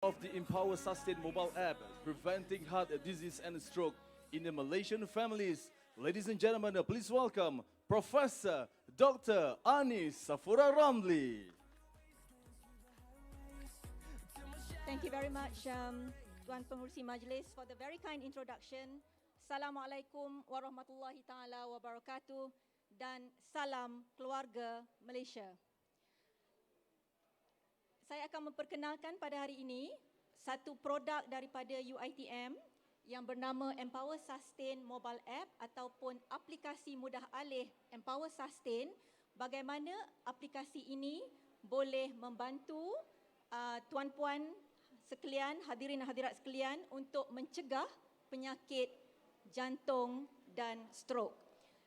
of the Empower Sustain mobile app, preventing heart disease and stroke in the Malaysian families. Ladies and gentlemen, please welcome Professor Dr. Anis Safura Ramli. Thank you very much, Tuan Pengurusi Majlis, for the very kind introduction. Assalamualaikum warahmatullahi taala wabarakatuh dan salam keluarga Malaysia. Saya akan memperkenalkan pada hari ini satu produk daripada UiTM yang bernama Empower Sustain Mobile App ataupun aplikasi mudah alih Empower Sustain. Bagaimana aplikasi ini boleh membantu tuan-puan sekalian, hadirin dan hadirat sekalian untuk mencegah penyakit jantung dan stroke.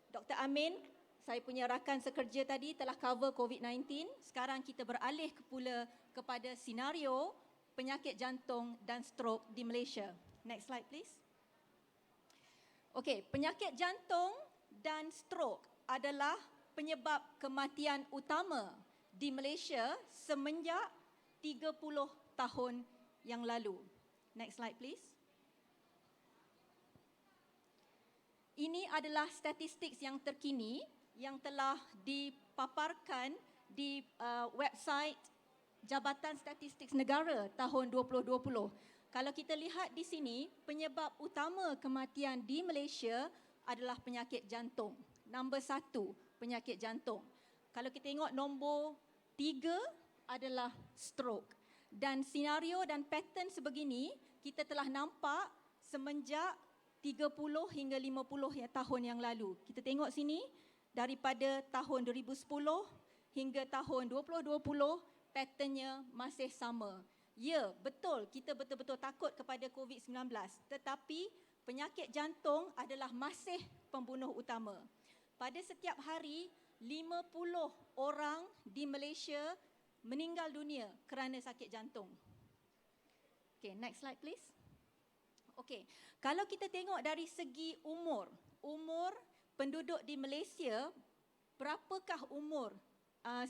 Dr. Amin, saya punya rakan sekerja tadi telah cover COVID-19. Sekarang kita beralih pula kepada senario penyakit jantung dan stroke di Malaysia. Next slide please. Okey, penyakit jantung dan stroke adalah penyebab kematian utama di Malaysia semenjak 30 tahun yang lalu. Next slide please. Ini adalah statistik yang terkini yang telah dipaparkan di website Jabatan Statistik Negara tahun 2020. Kalau kita lihat di sini, penyebab utama kematian di Malaysia adalah penyakit jantung. Nombor 1, penyakit jantung. Kalau kita tengok nombor 3 adalah stroke. Dan senario dan pattern sebegini kita telah nampak semenjak 30 hingga 50 tahun yang lalu. Kita tengok sini daripada tahun 2010 hingga tahun 2020 patternnya masih sama. Ya, betul kita betul-betul takut kepada COVID-19, tetapi penyakit jantung adalah masih pembunuh utama. Pada setiap hari 50 orang di Malaysia meninggal dunia kerana sakit jantung. Okay, next slide please. Okey, kalau kita tengok dari segi umur penduduk di Malaysia, berapakah umur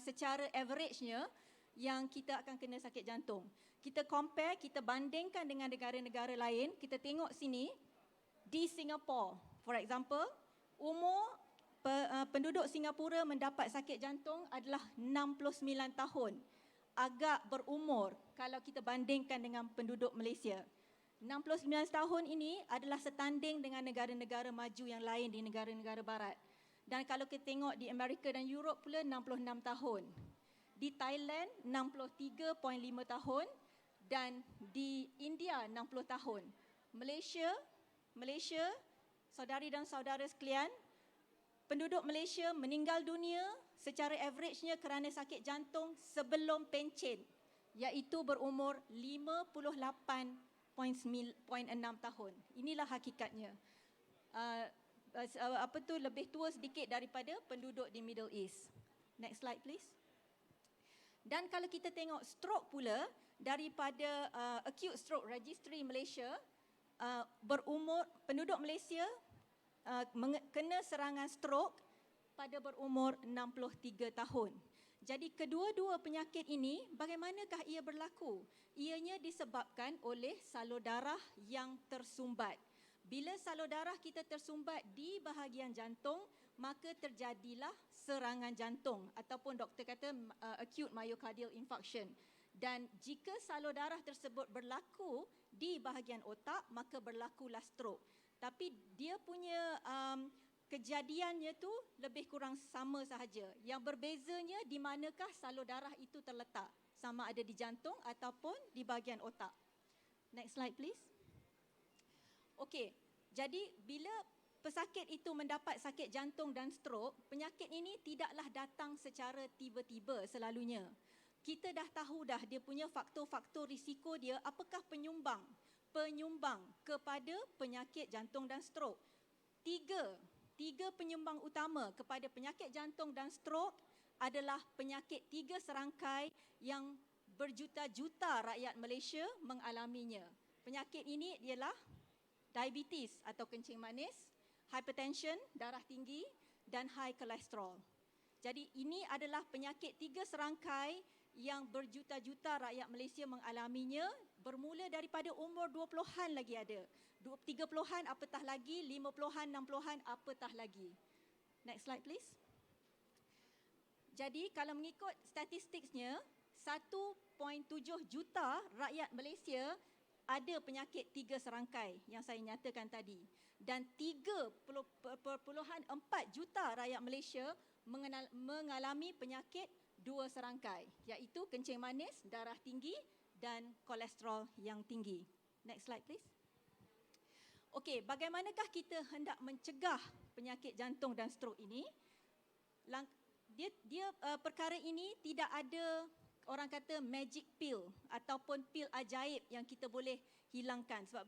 secara average-nya yang kita akan kena sakit jantung? Kita compare, kita bandingkan dengan negara-negara lain. Kita tengok sini, di Singapore, for example, umur penduduk Singapura mendapat sakit jantung adalah 69 tahun. Agak berumur kalau kita bandingkan dengan penduduk Malaysia. 69 tahun ini adalah setanding dengan negara-negara maju yang lain di negara-negara barat. Dan kalau kita tengok di Amerika dan Europe pula 66 tahun. Di Thailand 63.5 tahun dan di India 60 tahun. Malaysia, saudari dan saudara sekalian, penduduk Malaysia meninggal dunia secara average-nya kerana sakit jantung sebelum pencen, iaitu berumur 58.6 tahun. Inilah hakikatnya. Lebih tua sedikit daripada penduduk di Middle East. Next slide please. Dan kalau kita tengok stroke pula, daripada Acute Stroke Registry Malaysia, penduduk Malaysia kena serangan stroke pada berumur 63 tahun. Jadi kedua-dua penyakit ini, bagaimanakah ia berlaku? Ianya disebabkan oleh salur darah yang tersumbat. Bila salur darah kita tersumbat di bahagian jantung, maka terjadilah serangan jantung ataupun doktor kata acute myocardial infarction. Dan jika salur darah tersebut berlaku di bahagian otak, maka berlakulah stroke. Tapi dia punya kejadiannya tu lebih kurang sama sahaja. Yang berbezanya di manakah salur darah itu terletak, sama ada di jantung ataupun di bahagian otak. Next slide please. Okey, jadi bila pesakit itu mendapat sakit jantung dan stroke, penyakit ini tidaklah datang secara tiba-tiba selalunya. Kita dah tahu dah dia punya faktor-faktor risiko dia, apakah penyumbang kepada penyakit jantung dan stroke. Tiga penyumbang utama kepada penyakit jantung dan stroke adalah penyakit 3 serangkai yang berjuta-juta rakyat Malaysia mengalaminya. Penyakit ini ialah diabetes atau kencing manis, hypertension, darah tinggi dan high cholesterol. Jadi ini adalah penyakit 3 serangkai yang berjuta-juta rakyat Malaysia mengalaminya, bermula daripada umur 20-an lagi ada. 30-an apatah lagi, 50-an, 60-an apatah lagi. Next slide please. Jadi kalau mengikut statistiknya, 1.7 juta rakyat Malaysia ada penyakit 3 serangkai yang saya nyatakan tadi. Dan 3.4 juta rakyat Malaysia mengalami penyakit 2 serangkai, iaitu kencing manis, darah tinggi dan kolesterol yang tinggi. Next slide please. Okey, bagaimanakah kita hendak mencegah penyakit jantung dan strok ini? Perkara ini tidak ada orang kata magic pill ataupun pil ajaib yang kita boleh hilangkan, sebab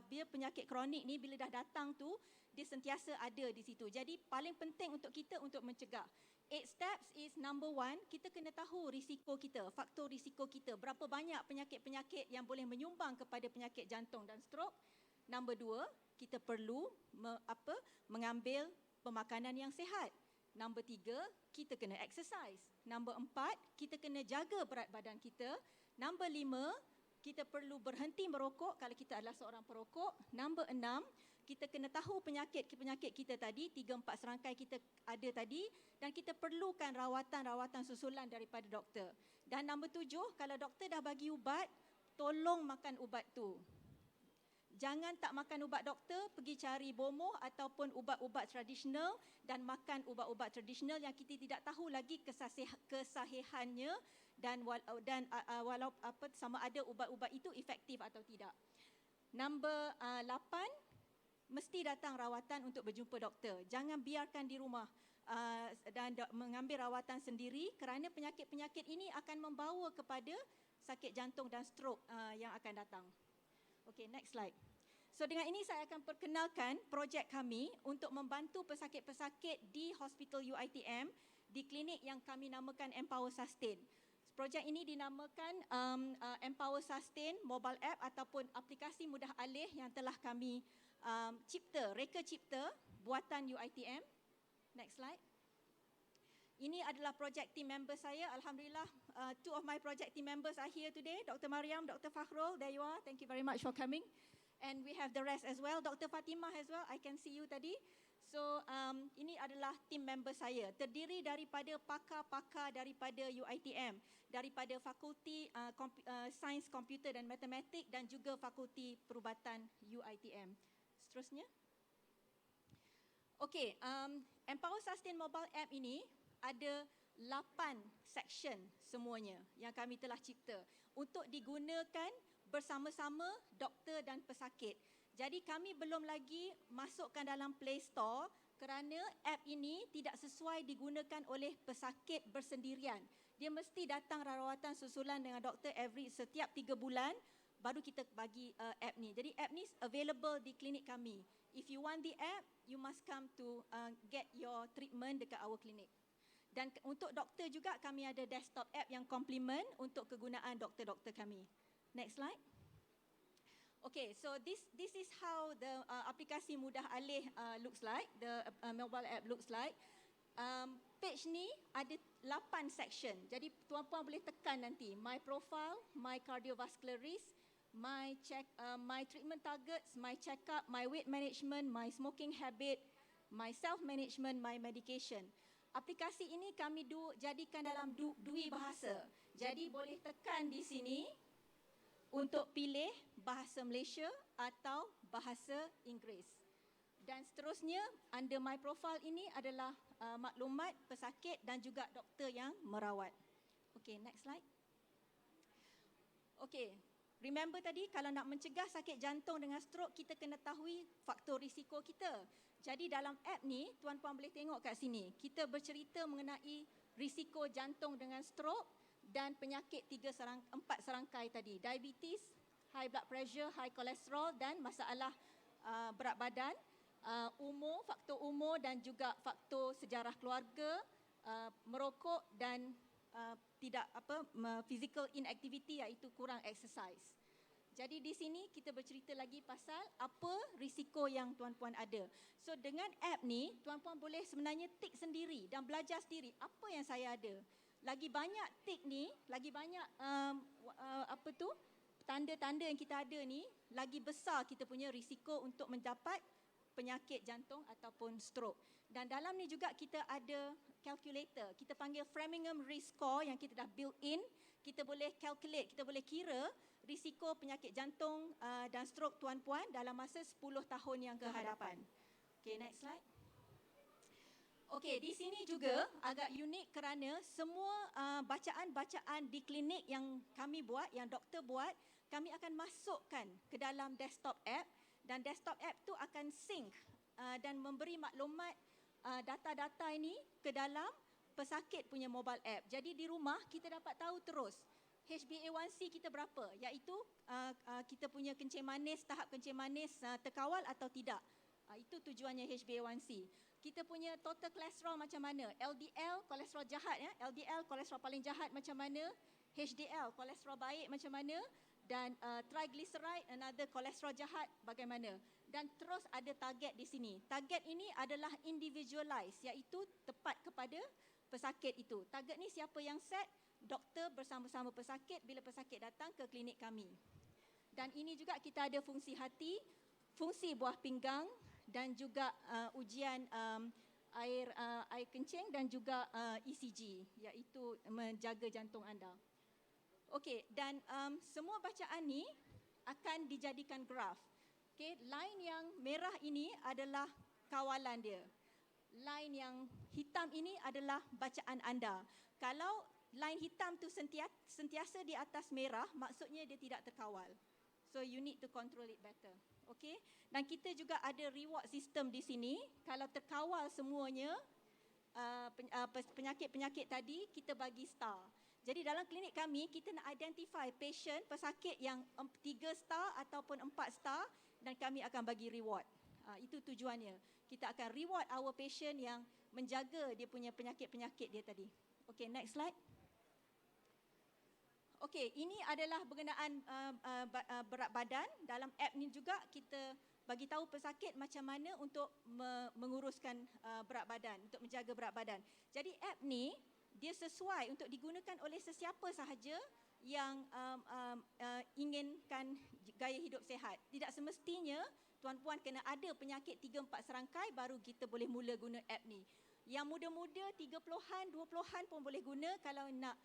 dia penyakit kronik ni bila dah datang tu dia sentiasa ada di situ. Jadi paling penting untuk kita untuk mencegah. 8 steps is number 1, kita kena tahu risiko kita, faktor risiko kita, berapa banyak penyakit-penyakit yang boleh menyumbang kepada penyakit jantung dan strok. Number 2, kita perlu mengambil pemakanan yang sihat. Nombor 3, kita kena exercise. Nombor 4, kita kena jaga berat badan kita. Nombor 5, kita perlu berhenti merokok kalau kita adalah seorang perokok. Nombor 6, kita kena tahu penyakit-penyakit kita tadi, 3-4 serangkai kita ada tadi, dan kita perlukan rawatan susulan daripada doktor. Dan nombor 7, kalau doktor dah bagi ubat, tolong makan ubat tu. Jangan tak makan ubat doktor, pergi cari bomoh ataupun ubat-ubat tradisional dan makan ubat-ubat tradisional yang kita tidak tahu lagi kesahihannya dan walau sama ada ubat-ubat itu efektif atau tidak. Nombor 8, mesti datang rawatan untuk berjumpa doktor. Jangan biarkan di rumah dan mengambil rawatan sendiri kerana penyakit-penyakit ini akan membawa kepada sakit jantung dan strok yang akan datang. Okay, next slide. So dengan ini saya akan perkenalkan projek kami untuk membantu pesakit-pesakit di Hospital UiTM di klinik yang kami namakan Empower Sustain. Projek ini dinamakan Empower Sustain mobile app ataupun aplikasi mudah alih yang telah kami reka cipta buatan UiTM. Next slide. Ini adalah project team member saya. Alhamdulillah, 2 of my project team members are here today. Dr. Mariam, Dr. Fakhrul, there you are. Thank you very much for coming. And we have the rest as well. Dr. Fatimah as well. I can see you tadi. So, ini adalah team member saya. Terdiri daripada pakar-pakar daripada UiTM, daripada Fakulti Sains Komputer dan Matematik dan juga Fakulti Perubatan UiTM. Seterusnya. Okey, Empower Sustain mobile app ini ada 8 section semuanya yang kami telah cipta untuk digunakan bersama-sama doktor dan pesakit. Jadi kami belum lagi masukkan dalam Play Store kerana app ini tidak sesuai digunakan oleh pesakit bersendirian. Dia mesti datang rawatan susulan dengan doktor setiap 3 bulan baru kita bagi app ni. Jadi app ni available di klinik kami. If you want the app, you must come to get your treatment dekat our clinic. Dan untuk doktor juga kami ada desktop app yang komplement untuk kegunaan doktor-doktor kami. Next slide. Okay, so this is how the aplikasi mudah alih looks like, the mobile app looks like. Page ni ada 8 section. Jadi tuan-puan boleh tekan nanti my profile, my cardiovascular risk, my treatment targets, my check-up, my weight management, my smoking habit, my self-management, my medication. Aplikasi ini kami jadikan dalam dua bahasa. Jadi boleh tekan di sini untuk pilih bahasa Malaysia atau bahasa Inggeris. Dan seterusnya, under my profile ini adalah maklumat pesakit dan juga doktor yang merawat. Okay, next slide. Okay, remember tadi kalau nak mencegah sakit jantung dengan strok, kita kena tahu faktor risiko kita. Jadi dalam app ni, tuan-puan boleh tengok kat sini. Kita bercerita mengenai risiko jantung dengan strok dan penyakit 4 serangkai tadi. Diabetes, high blood pressure, high cholesterol dan masalah berat badan, umur, faktor umur dan juga faktor sejarah keluarga, merokok dan physical inactivity iaitu kurang exercise. Jadi di sini kita bercerita lagi pasal apa risiko yang tuan-puan ada. So dengan app ni, tuan-puan boleh sebenarnya tik sendiri dan belajar sendiri apa yang saya ada. lagi banyak tik ni, lagi banyak tanda-tanda yang kita ada ni, lagi besar kita punya risiko untuk mendapat penyakit jantung ataupun stroke. Dan dalam ni juga kita ada calculator, kita panggil Framingham Risk Score yang kita dah built in. Kita boleh calculate, kita boleh kira risiko penyakit jantung dan stroke tuan-puan dalam masa 10 tahun yang ke hadapan. Okay, next slide. Okey, di sini juga agak unik kerana semua bacaan-bacaan di klinik yang kami buat, yang doktor buat, kami akan masukkan ke dalam desktop app, dan desktop app tu akan sync dan memberi maklumat data-data ini ke dalam pesakit punya mobile app. Jadi di rumah kita dapat tahu terus HbA1c kita berapa, iaitu kita punya kencing manis, tahap kencing manis terkawal atau tidak. Itu tujuannya HbA1c. Kita punya total kolesterol macam mana, LDL kolesterol jahat, LDL kolesterol paling jahat macam mana, HDL kolesterol baik macam mana, dan triglyceride another kolesterol jahat bagaimana. Dan terus ada target di sini. Target ini adalah individualized, iaitu tepat kepada pesakit itu. Target ni siapa yang set? Doktor bersama-sama pesakit bila pesakit datang ke klinik kami. Dan ini juga kita ada fungsi hati, fungsi buah pinggang, dan juga ujian air kencing dan juga ECG, iaitu menjaga jantung anda. Okey, dan semua bacaan ni akan dijadikan graf. Okey, line yang merah ini adalah kawalan dia. Line yang hitam ini adalah bacaan anda. Kalau line hitam tu sentiasa di atas merah, maksudnya dia tidak terkawal. So you need to control it better. Okey, dan kita juga ada reward system di sini. Kalau terkawal semuanya penyakit-penyakit tadi, kita bagi star. Jadi dalam klinik kami, kita nak identify patient, pesakit yang 3 star ataupun 4 star, dan kami akan bagi reward. Itu tujuannya. Kita akan reward our patient yang menjaga dia punya penyakit-penyakit dia tadi. Okey, next slide. Okey, ini adalah berkenaan berat badan. Dalam app ni juga kita bagi tahu pesakit macam mana untuk menguruskan berat badan, untuk menjaga berat badan. Jadi app ni dia sesuai untuk digunakan oleh sesiapa sahaja yang inginkan gaya hidup sihat. Tidak semestinya tuan-puan kena ada penyakit 3-4 serangkai baru kita boleh mula guna app ni. Yang muda-muda 30-an, 20-an pun boleh guna kalau nak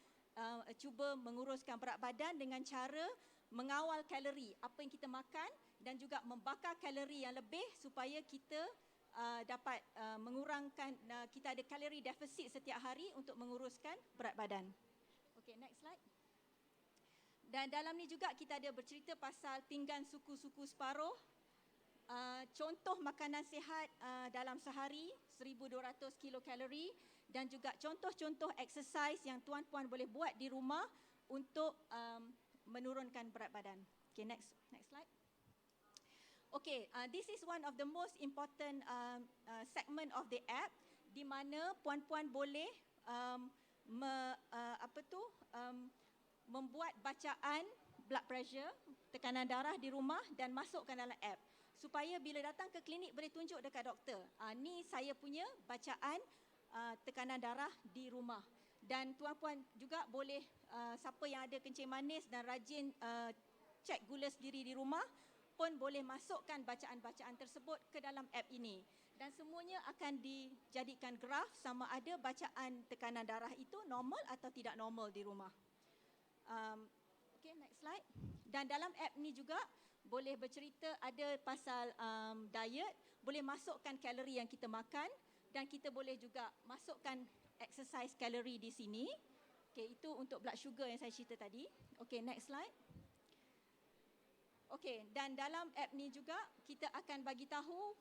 cuba menguruskan berat badan dengan cara mengawal kalori, apa yang kita makan, dan juga membakar kalori yang lebih supaya kita dapat mengurangkan, kita ada kalori defisit setiap hari untuk menguruskan berat badan. Okey, next slide. Dan dalam ni juga kita ada bercerita pasal pinggan suku-suku separuh, contoh makanan sihat dalam sehari 1200 kilokalori, dan juga contoh-contoh exercise yang tuan-puan boleh buat di rumah untuk menurunkan berat badan. Okay, next slide. Okay, this is one of the most important segment of the app, di mana puan-puan boleh membuat bacaan blood pressure, tekanan darah di rumah dan masukkan dalam app, supaya bila datang ke klinik boleh tunjuk dekat doktor, ni saya punya bacaan tekanan darah di rumah. Dan tuan-puan juga boleh, siapa yang ada kencing manis dan rajin cek gula sendiri di rumah pun boleh masukkan bacaan-bacaan tersebut ke dalam app ini. Dan semuanya akan dijadikan graf sama ada bacaan tekanan darah itu normal atau tidak normal di rumah. Okay, next slide. Dan dalam app ni juga boleh bercerita ada pasal diet, boleh masukkan kalori yang kita makan, dan kita boleh juga masukkan exercise kalori di sini. Okey, itu untuk blood sugar yang saya cerita tadi. Okey, next slide. Okey, dan dalam app ni juga kita akan bagi tahu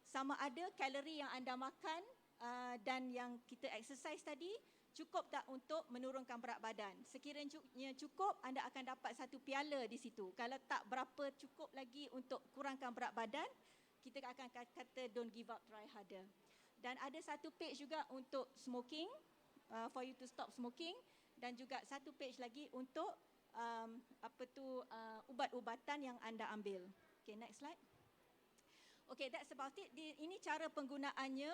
sama ada kalori yang anda makan dan yang kita exercise tadi cukup tak untuk menurunkan berat badan. Sekiranya cukup, anda akan dapat 1 piala di situ. Kalau tak berapa cukup lagi untuk kurangkan berat badan, kita akan kata don't give up, try harder. Dan ada 1 page juga untuk smoking, for you to stop smoking, dan juga 1 page lagi untuk ubat-ubatan yang anda ambil. Okay, next slide. Okay, that's about it. Ini cara penggunaannya.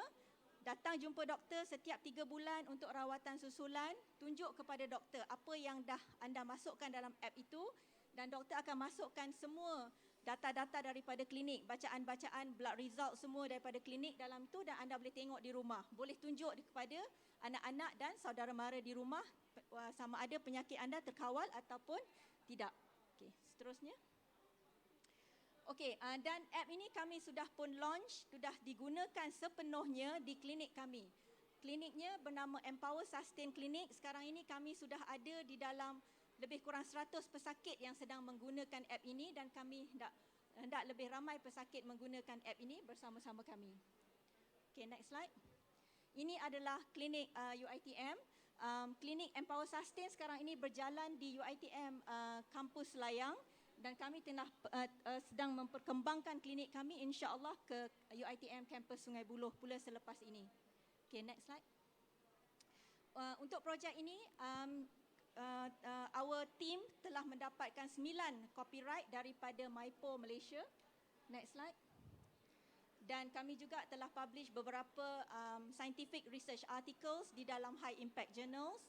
Datang jumpa doktor setiap 3 bulan untuk rawatan susulan. Tunjuk kepada doktor apa yang dah anda masukkan dalam app itu dan doktor akan masukkan semua data-data daripada klinik, bacaan-bacaan, blood result semua daripada klinik dalam tu dan anda boleh tengok di rumah. Boleh tunjuk kepada anak-anak dan saudara mara di rumah sama ada penyakit anda terkawal ataupun tidak. Okey, seterusnya. Okey, dan app ini kami sudah pun launch, sudah digunakan sepenuhnya di klinik kami. Kliniknya bernama Empower Sustain Clinic. Sekarang ini kami sudah ada di dalam lebih kurang 100 pesakit yang sedang menggunakan app ini dan kami hendak lebih ramai pesakit menggunakan app ini bersama-sama kami. Okey, next slide. Ini adalah klinik UiTM. Klinik Empower Sustain sekarang ini berjalan di UiTM kampus Layang. Dan kami tengah sedang memperkembangkan klinik kami insya-Allah ke UiTM kampus Sungai Buloh pula selepas ini. Okay, next slide. Untuk projek ini, our team telah mendapatkan 9 copyright daripada MyPo Malaysia. Next slide. Dan kami juga telah publish beberapa scientific research articles di dalam high impact journals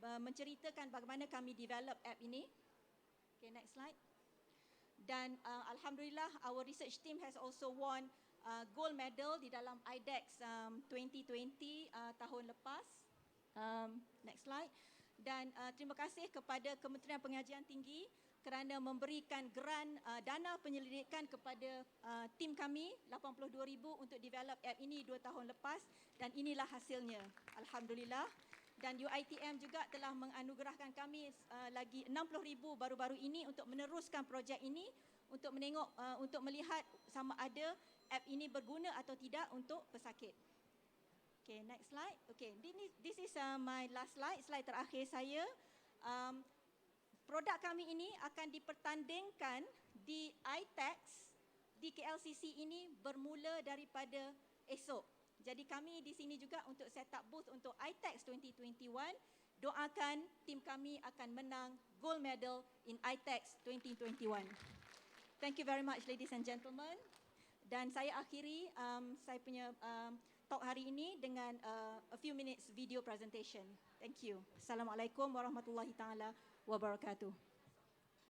menceritakan bagaimana kami develop app ini. Okay, next slide. Dan alhamdulillah our research team has also won gold medal di dalam IDEX 2020 tahun lepas. Next slide. Dan terima kasih kepada Kementerian Pengajian Tinggi kerana memberikan grant dana penyelidikan kepada tim kami 82,000 untuk develop app ini 2 tahun lepas dan inilah hasilnya. Alhamdulillah. Dan UiTM juga telah menganugerahkan kami lagi 60,000 baru-baru ini untuk meneruskan projek ini untuk menengok untuk melihat sama ada app ini berguna atau tidak untuk pesakit. Okay, next slide. Okay, this is my last slide terakhir saya. Produk kami ini akan dipertandingkan di ITEX di KLCC ini bermula daripada esok. Jadi kami di sini juga untuk set up booth untuk ITEX 2021. Doakan tim kami akan menang gold medal in ITEX 2021. Thank you very much ladies and gentlemen. Dan saya akhiri saya punya talk hari ini dengan a few minutes video presentation. Thank you. Assalamualaikum warahmatullahi taala wabarakatuh.